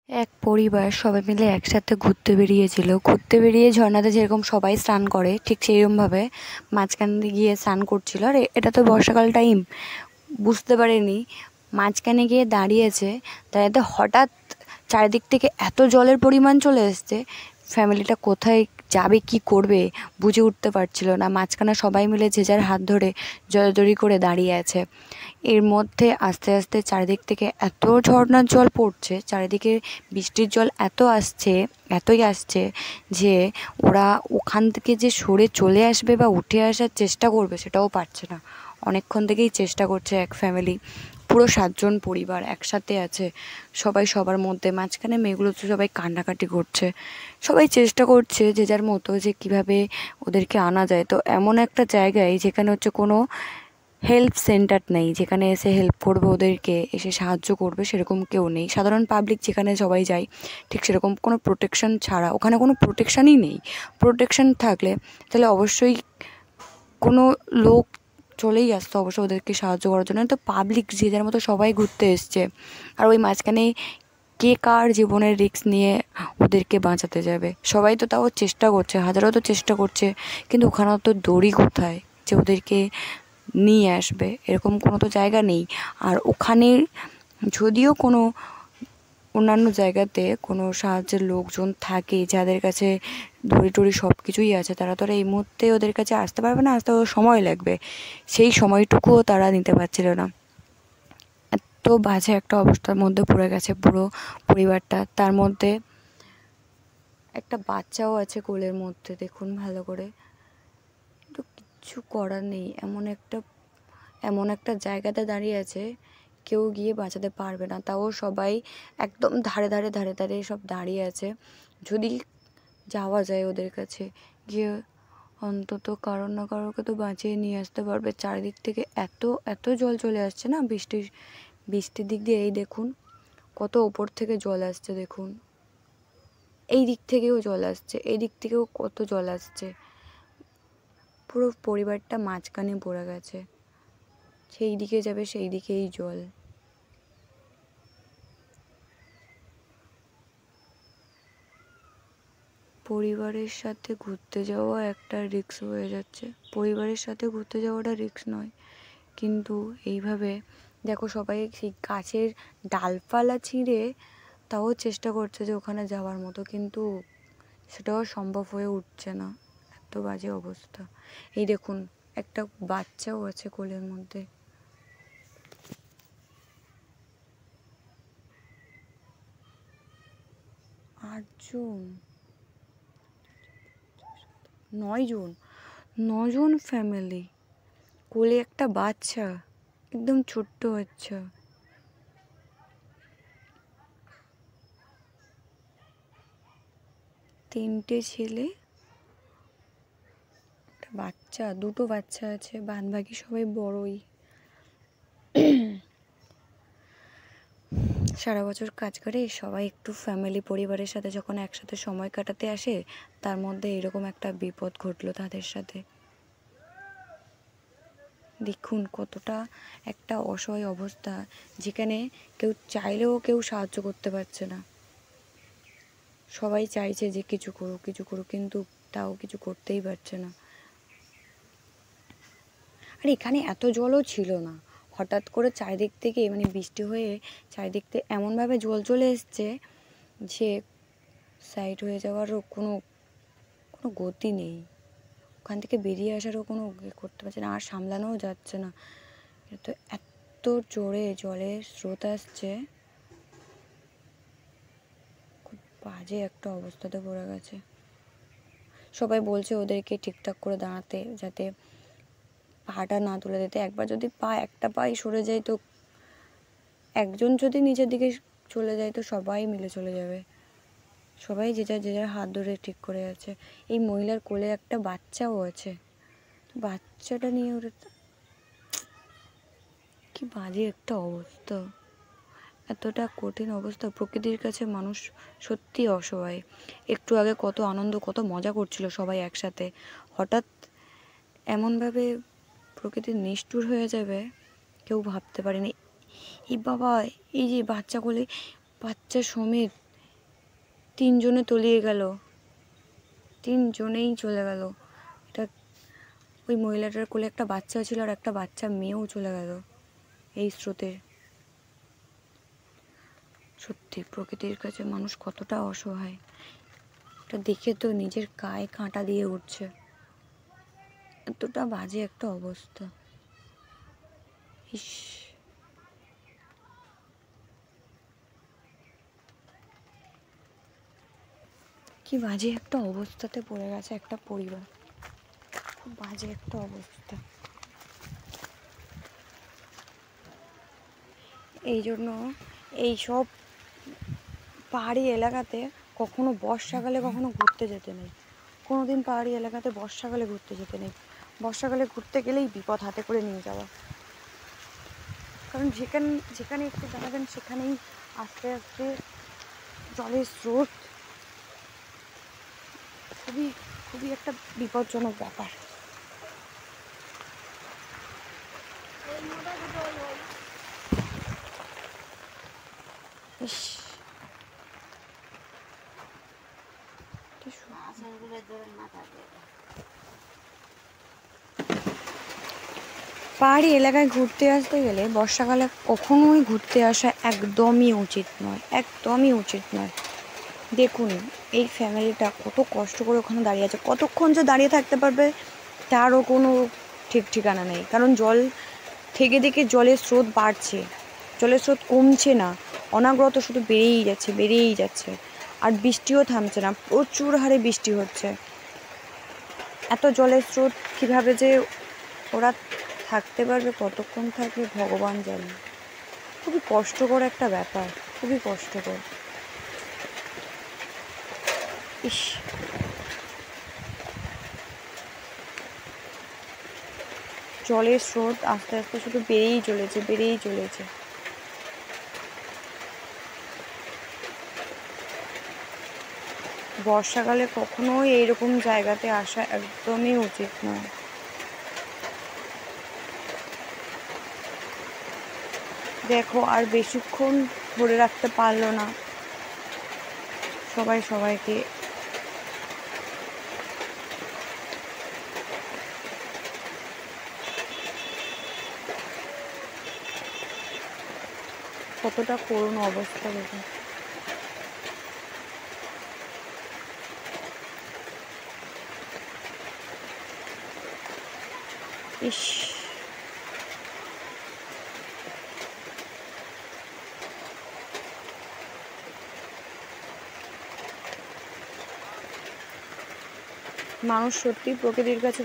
এক পরিবার সবাই মিলে একসাথে ঘুরতে বেরিয়েছিল। ঘুরতে বেরিয়ে ঝর্ণাতে যেরকম সবাই স্নান করে ঠিক সেইরকমভাবে মাঝখান দিয়ে গিয়ে স্নান করছিল। আর এটা তো বর্ষাকাল টাইম, বুঝতে পারেনি মাঝখানে গিয়ে দাঁড়িয়েছে। দাঁড়াতে হঠাৎ চারিদিক থেকে এত জলের পরিমাণ চলে এসছে, ফ্যামিলিটা কোথায় যাবে কি করবে বুঝে উঠতে পারছিল না। মাঝখানে সবাই মিলে যে যার হাত ধরে জড়াজড়ি করে দাঁড়িয়ে আছে। এর মধ্যে আস্তে আস্তে চারিদিক থেকে এত ঝর্ণার জল পড়ছে, চারিদিকে বৃষ্টির জল এতই আসছে যে ওরা ওখান থেকে যে সরে চলে আসবে বা উঠে আসার চেষ্টা করবে সেটাও পারছে না। অনেকক্ষণ থেকেই চেষ্টা করছে এক ফ্যামিলি, পুরো 7 জন পরিবার একসাথে আছে, সবাই সবার মধ্যে। মাঝখানে মেয়েগুলো তো সবাই কান্নাকাটি করছে, সবাই চেষ্টা করছে যে যার মতো যে কিভাবে ওদেরকে আনা যায়। তো এমন একটা জায়গায় যেখানে হচ্ছে কোনো হেল্প সেন্টার নেই, যেখানে এসে হেল্প করবে, ওদেরকে এসে সাহায্য করবে, সেরকম কেউ নেই। সাধারণ পাবলিক যেখানে সবাই যায় ঠিক সেরকম কোনো প্রোটেকশন ছাড়া, ওখানে কোনো প্রোটেকশানই নেই। প্রোটেকশন থাকলে তাহলে অবশ্যই কোনো লোক চলেই আসতো অবশ্য ওদেরকে সাহায্য করার জন্য। তো পাবলিক যে যার মতো সবাই ঘুরতে এসছে, আর ওই মাঝখানে কে কার জীবনের রিস্ক নিয়ে ওদেরকে বাঁচাতে যাবে? সবাই তো তাও চেষ্টা করছে, হাজারও তো চেষ্টা করছে, কিন্তু ওখানেও তো দড়ি কোথায় যে ওদেরকে নিয়ে আসবে? এরকম কোনো তো জায়গা নেই। আর ওখানে যদিও কোনো অন্যান্য জায়গাতে কোনো সাহায্যের লোকজন থাকে যাদের কাছে দড়ি টড়ি সব কিছুই আছে, তারা তো আর এই মুহূর্তে ওদের কাছে আসতে পারবে না, আসতে সময় লাগবে। সেই সময়টুকুও তারা নিতে পারছিল না। এত বাজে একটা অবস্থার মধ্যে পড়ে গেছে পুরো পরিবারটা। তার মধ্যে একটা বাচ্চাও আছে কোলের মধ্যে, দেখুন ভালো করে। তো কিচ্ছু করার নেই, এমন একটা জায়গাতে দাঁড়িয়ে আছে, কেউ গিয়ে বাঁচাতে পারবে না। তাও সবাই একদম ধারে ধারে ধারে ধারে সব দাঁড়িয়ে আছে, যদি যাওয়া যায় ওদের কাছে গিয়ে অন্তত কারোর না কারোরকে তো বাঁচিয়ে নিয়ে আসতে পারবে। চারিদিক থেকে এত এত জল চলে আসছে না, বৃষ্টির দিক দিয়ে। এই দেখুন কত ওপর থেকে জল আসছে, দেখুন এই দিক থেকেও জল আসছে, এই দিক থেকেও কত জল আসছে। পুরো পরিবারটা মাঝখানে পড়ে গেছে, সেই দিকে যাবে সেই দিকেই জল। পরিবারের সাথে ঘুরতে যাওয়া একটা রিস্ক হয়ে যাচ্ছে। পরিবারের সাথে ঘুরতে যাওয়াটা রিস্ক নয়, কিন্তু এইভাবে দেখো সবাই সেই গাছের ডালপালা ছিঁড়ে তাও চেষ্টা করছে যে ওখানে যাওয়ার মতো, কিন্তু সেটাও সম্ভব হয়ে উঠছে না। এত বাজে অবস্থা। এই দেখুন একটা বাচ্চাও আছে কোলের মধ্যে। 8 জন, 9 জন, 9 জন ফ্যামিলি, কোলে একটা বাচ্চা, একদম ছোট্ট বাচ্চা। তিনটে ছেলে, একটা বাচ্চা, দুটো বাচ্চা আছে, বাদ বাকি সবাই বড়ই। সারা বছর কাজ করে সবাই একটু ফ্যামিলি পরিবারের সাথে যখন একসাথে সময় কাটাতে আসে, তার মধ্যে এরকম একটা বিপদ ঘটলো তাদের সাথে। দেখুন কতটা একটা অসহায় অবস্থা, যেখানে কেউ চাইলেও কেউ সাহায্য করতে পারছে না। সবাই চাইছে যে কিছু করুক কিছু করুক, কিন্তু তাও কিছু করতেই পারছে না। আর এখানে এত জলও ছিল না, হঠাৎ করে চারিদিক থেকে বৃষ্টি হয়ে চারিদিক থেকে এমনভাবে জল চলে এসছে যে সাইড হয়ে যাওয়ারও কোনো কোনো গতি নেই। ওখান থেকে বেরিয়ে আসারও কোনো করতে পারছে না, আর সামলানোও যাচ্ছে না। তো এত জোরে জলের স্রোত আসছে, খুব বাজে একটা অবস্থাতে পড়ে গেছে। সবাই বলছে ওদেরকে ঠিকঠাক করে দাঁড়াতে, যাতে পাটা না তুলে দিতে। একবার যদি একটা পাই সরে যায়, তো একজন যদি নিচের দিকে চলে যায় তো সবাই মিলে চলে যাবে। সবাই যে যার হাত ধরে ঠিক করে আছে। এই মহিলার কোলে একটা বাচ্চাও আছে, বাচ্চাটা নিয়ে ওরা কি বাজে একটা অবস্থা, এতটা কঠিন অবস্থা। প্রকৃতির কাছে মানুষ সত্যি অসহায়। একটু আগে কত আনন্দ কত মজা করছিল সবাই একসাথে, হঠাৎ এমনভাবে প্রকৃতির নিষ্ঠুর হয়ে যাবে কেউ ভাবতে পারেনি। এই বাবা, এই যে বাচ্চা কোলে বাচ্চা সমেত তিনজনে তলিয়ে গেল, তিনজনেই চলে গেল। এটা ওই মহিলাটার কোলে একটা বাচ্চা ছিল আর একটা বাচ্চা মেয়েও চলে গেল এই স্রোতে। সত্যি প্রকৃতির কাছে মানুষ কতটা অসহায়, এটা দেখে তো নিজের গায়ে কাঁটা দিয়ে উঠছে। এতটা বাজে একটা অবস্থা। ইস, কি বাজে একটা অবস্থাতে পড়ে গেছে একটা পরিবার, খুব বাজে একটা অবস্থা। এই জন্য এইসব পাহাড়ি এলাকাতে কখনো বর্ষাকালে কখনো ঘুরতে যেতে নেই। কোনোদিন পাহাড়ি এলাকাতে বর্ষাকালে ঘুরতে যেতে নেই। বর্ষাকালে ঘুরতে গেলেই বিপদ হাতে করে নিয়ে যাওয়া। কারণ যেখানে যেখানে একটু দাঁড়াবেন সেখানেই আস্তে আস্তে জলের স্রোত, খুবই খুবই একটা বিপজ্জনক ব্যাপার। ইস, পাহাড়ি এলাকায় ঘুরতে আসতে গেলে বর্ষাকালে কখনোই ঘুরতে আসা একদমই উচিত নয়, একদমই উচিত নয়। দেখুন এই ফ্যামিলিটা কত কষ্ট করে ওখানে দাঁড়িয়ে আছে, কতক্ষণ যে দাঁড়িয়ে থাকতে পারবে তারও কোনো ঠিক ঠিকানা নেই। কারণ জল থেকে থেকে জলের স্রোত বাড়ছে, জলের স্রোত কমছে না, অনাগ্রত শুধু বেড়েই যাচ্ছে বেড়েই যাচ্ছে। আর বৃষ্টিও থামছে না, প্রচুর হারে বৃষ্টি হচ্ছে। এত জলের স্রোত কীভাবে যে ওরা থাকতে পারবে, কতক্ষণ থাকবে ভগবান জানে। খুবই কষ্টকর একটা ব্যাপার, খুবই কষ্টকর। ইস, জলের স্রোত আস্তে আস্তে শুধু বেড়েই চলেছে বেড়েই চলেছে। বর্ষাকালে কখনোই এইরকম জায়গাতে আসা একদমই উচিত নয়। দেখো আর বেশিক্ষণ ধরে রাখতে পারলো না সবাই সবাইকে। কতটা করুণ অবস্থা দেখুন। ইস, মানুষ সত্যি প্রকৃতির কাছে